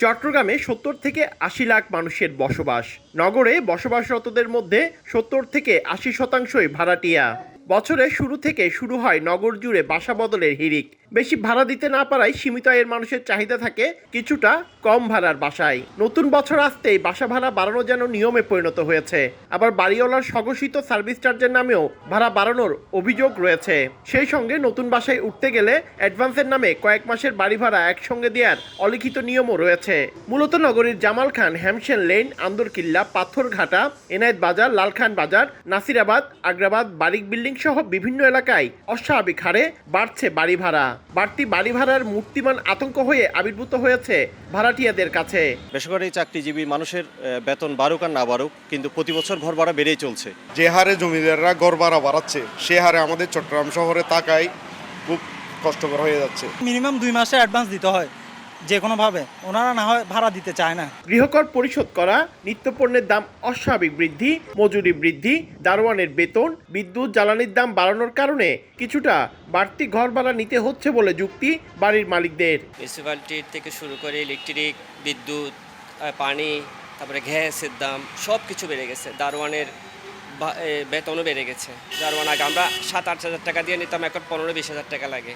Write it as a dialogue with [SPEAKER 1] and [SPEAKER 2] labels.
[SPEAKER 1] চট্টগ্রামে ৭০ থেকে ৮০ লাখ মানুষের বসবাস। নগরে বসবাসরতদের মধ্যে ৭০ থেকে ৮০% ভাড়াটিয়া। বছরের শুরু থেকে শুরু হয় নগর জুড়ে বাসা বদলের হিড়িক। বেশি ভাড়া দিতে না পারায় সীমিত আয়ের মানুষের চাহিদা থাকে কিছুটা কম ভাড়ার বাসায়। নতুন বছর আসতেই বাসা ভাড়া বাড়ানো যেন নিয়মে পরিণত হয়েছে। আবার বাড়িওয়ালার স্বঘোষিত সার্ভিস চার্জের নামেও ভাড়া বাড়ানোর অভিযোগ রয়েছে। সেই সঙ্গে নতুন বাসায় উঠতে গেলে অ্যাডভান্সের নামে কয়েক মাসের বাড়ি ভাড়া একসঙ্গে দেওয়ার অলিখিত নিয়মও রয়েছে। মূলত নগরীর জামাল খান, হ্যামসেন লেন, আন্দরকিল্লা, পাথরঘাটা, এনায়েত বাজার, লালখান বাজার, নাসিরাবাদ, আগ্রাবাদ, বারিক বিল্ডিং সহ বিভিন্ন এলাকায় অস্বাভাবিক হারে বাড়ছে বাড়ি ভাড়া। বাড়তি বাড়ি ভাড়ার মূর্তিমান আতঙ্ক হয়ে আবির্ভূত হয়েছে ভাড়াটিয়াদের কাছে।
[SPEAKER 2] বেসরকারি চাকরিজীবী মানুষের বেতন বাড়ুক আর না বাড়ুক, কিন্তু প্রতি বছর ঘর ভাড়া বেড়েই চলছে।
[SPEAKER 3] যে হারে জমিদাররা ঘর ভাড়া বাড়াচ্ছে, সে হারে আমাদের চট্টগ্রাম শহরে থাকাই খুব কষ্টকর হয়ে যাচ্ছে।
[SPEAKER 4] মিনিমাম 2 মাসে অ্যাডভান্স দিতে হয় যে কোনোভাবে, ওনারা না হয় ভাড়া দিতে চায় না।
[SPEAKER 1] গৃহকর পরিশোধ করা, নিত্যপণ্যের দাম অস্বাভাবিক বৃদ্ধি, মজুরি বৃদ্ধি, দারোয়ানের বেতন, বিদ্যুৎ জ্বালানির দাম বাড়ানোর কারণে কিছুটা বাড়তি ঘর ভাড়া নিতে হচ্ছে বলে যুক্তি বাড়ির মালিকদের।
[SPEAKER 5] মিউনিসিপ্যালিটির থেকে শুরু করে ইলেকট্রিক, বিদ্যুৎ, পানি, তারপরে গ্যাসের দাম সব কিছু বেড়ে গেছে। দারোয়ানের বেতনও বেড়ে গেছে। দারোয়ান আগে আমরা 7-8 হাজার টাকা দিয়ে নিতাম, এখন 15-20 হাজার টাকা লাগে।